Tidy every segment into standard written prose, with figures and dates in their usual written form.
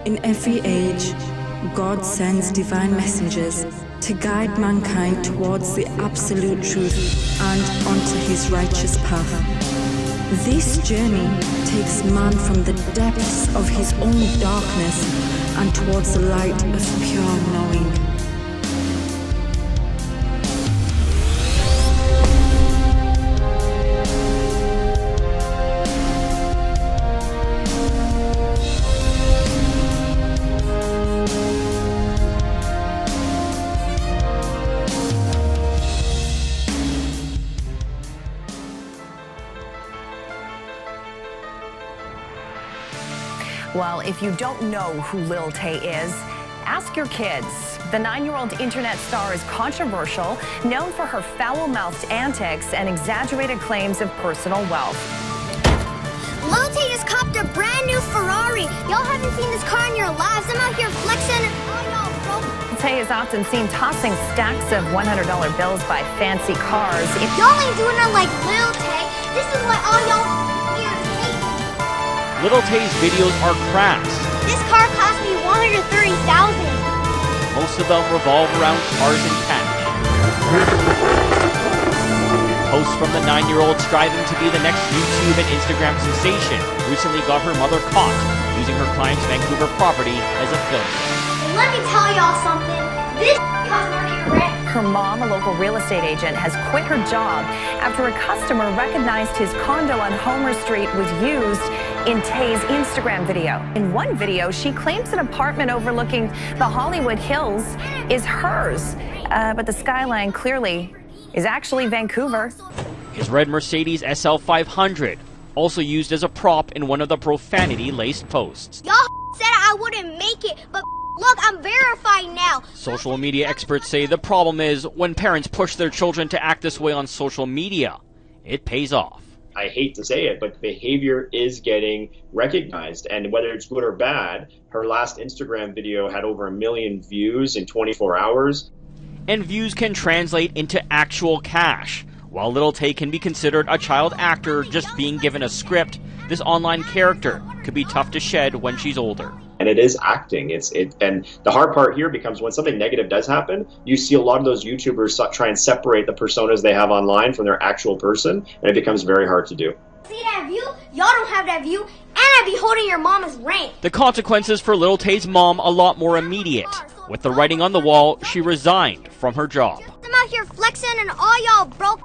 In every age, God sends divine messengers to guide mankind towards the absolute truth and onto his righteous path. This journey takes man from the depths of his own darkness and towards the light of pure knowing. Well, if you don't know who Lil Tay is, ask your kids. The 9-year-old internet star is controversial, known for her foul-mouthed antics and exaggerated claims of personal wealth. Lil Tay just copped a brand new Ferrari. Y'all haven't seen this car in your lives. I'm out here flexing. Oh, y'all broke. Tay is often seen tossing stacks of $100 bills by fancy cars. If y'all ain't doing it like Lil Tay, this is what all y'all ears hate. Lil Tay's videos are crass. This car cost me $130,000. Most of them revolve around cars and cash. Posts from the 9-year-old striving to be the next YouTube and Instagram sensation recently got her mother caught using her client's Vancouver property as a film. Let me tell y'all something. This costs more than your rent. Her mom, a local real estate agent, has quit her job after a customer recognized his condo on Homer Street was used in Tay's Instagram video. In one video, she claims an apartment overlooking the Hollywood Hills is hers, but the skyline clearly is actually Vancouver. His red Mercedes SL 500, also used as a prop in one of the profanity-laced posts. Y'all said I wouldn't make it, but look, I'm verified now. Social media experts say the problem is when parents push their children to act this way on social media. It pays off. I hate to say it, but behavior is getting recognized, and whether it's good or bad, her last Instagram video had over 1 million views in 24 hours. And views can translate into actual cash. While Lil Tay can be considered a child actor just being given a script, this online character could be tough to shed when she's older. And it is acting. And the hard part here becomes when something negative does happen, you see a lot of those YouTubers try and separate the personas they have online from their actual person, and it becomes very hard to do. See that view? Y'all don't have that view, and I be holding your mama's rank. The consequences for Lil Tay's mom a lot more immediate. With the writing on the wall, she resigned from her job. I'm out here flexing and all y'all broke.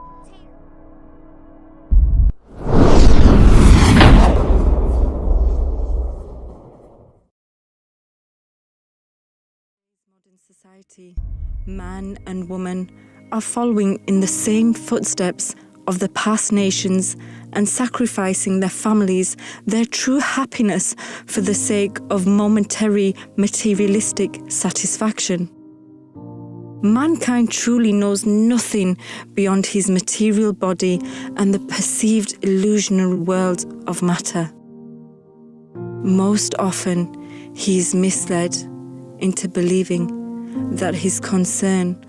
Society, man and woman are following in the same footsteps of the past nations and sacrificing their families, their true happiness for the sake of momentary materialistic satisfaction. Mankind truly knows nothing beyond his material body and the perceived illusionary world of matter. Most often, he is misled into believing that his concern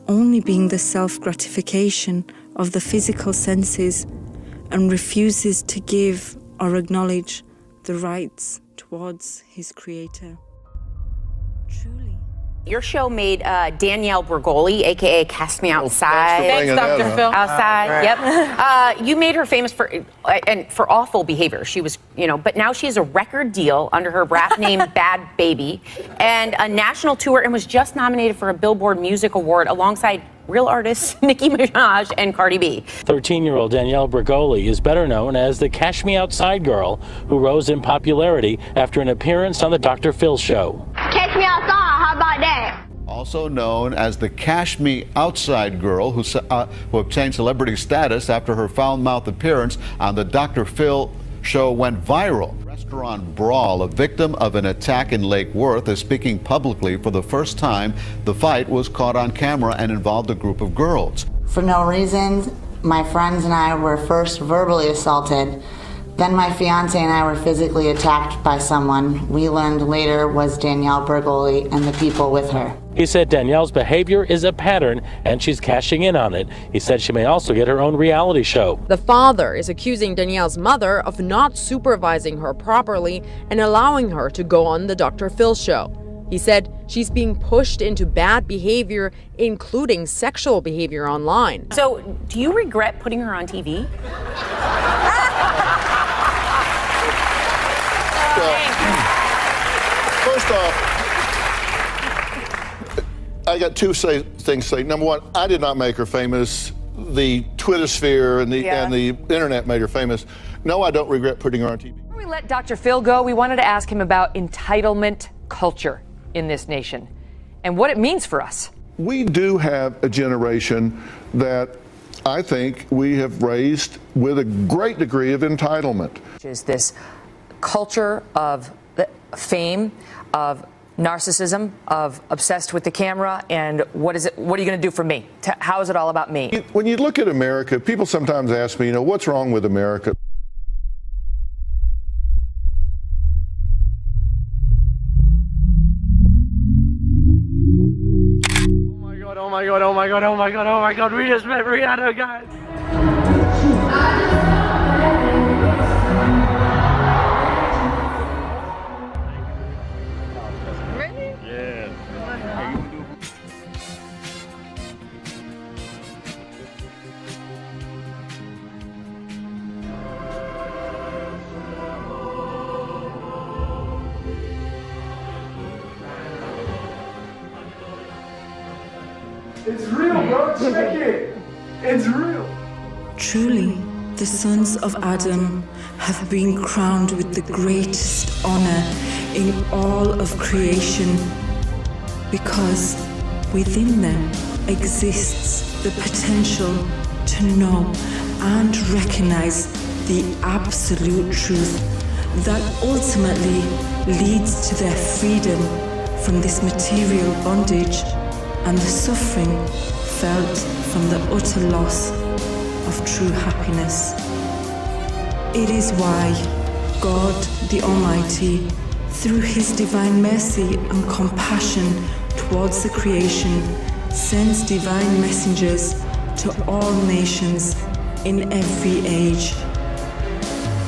only being the self-gratification of the physical senses and refuses to give or acknowledge the rights towards his creator. Truly. Your show made Danielle Bergoli, a.k.a. Cast Me Outside. Thanks, Dr. Phil. Outside, Right. Yep. You made her famous for awful behavior. She was, but now she has a record deal under her rap name Bad Baby and a national tour and was just nominated for a Billboard Music Award alongside real artists Nicki Minaj and Cardi B. 13-year-old Danielle Bergoli is better known as the Cash Me Outside girl who rose in popularity after an appearance on the Dr. Phil show. Catch me outside, how about that? Also known as the Cash Me Outside girl who obtained celebrity status after her foul-mouthed appearance on the Dr. Phil show went viral. Restaurant brawl, a victim of an attack in Lake Worth, is speaking publicly for the first time. The fight was caught on camera and involved a group of girls. For no reason, My friends and I were first verbally assaulted. Then my fiance and I were physically attacked by someone we learned later was Danielle Bergoli and the people with her. He said Danielle's behavior is a pattern and she's cashing in on it. He said she may also get her own reality show. The father is accusing Danielle's mother of not supervising her properly and allowing her to go on the Dr. Phil show. He said she's being pushed into bad behavior, including sexual behavior online. So, do you regret putting her on TV? First off, I got two things to say. Number one, I did not make her famous. The Twitter sphere and the internet made her famous. No, I don't regret putting her on TV. Before we let Dr. Phil go, we wanted to ask him about entitlement culture in this nation and what it means for us. We do have a generation that I think we have raised with a great degree of entitlement. Which is this culture of fame, of narcissism, of obsessed with the camera, and what are you going to do for me? How is it all about me? When you look at America, people sometimes ask me, what's wrong with America? Oh my God, oh my God, oh my God, oh my God, we just met Rihanna, guys. Really? Yeah. It's real, bro. Check it. It's real. Truly, the sons of Adam have been crowned with the greatest honor in all of creation, because within them exists the potential to know and recognize the absolute truth that ultimately leads to their freedom from this material bondage and the suffering felt from the utter loss of true happiness. It is why God the Almighty, through His divine mercy and compassion towards the creation, sends divine messengers to all nations in every age.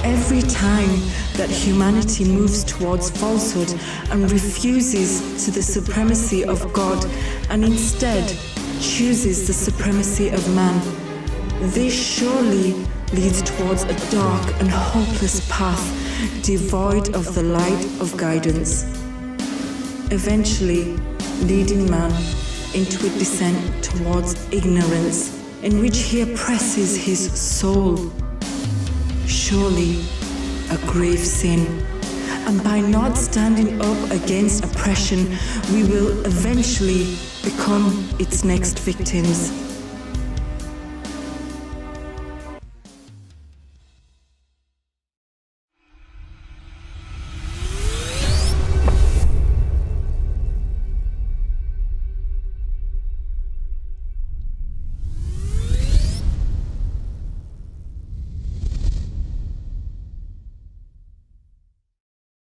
Every time that humanity moves towards falsehood and refuses to the supremacy of God and instead chooses the supremacy of man, this surely leads towards a dark and hopeless path devoid of the light of guidance, eventually leading man into a descent towards ignorance in which he oppresses his soul. Surely a grave sin, and by not standing up against oppression, we will eventually become its next victims.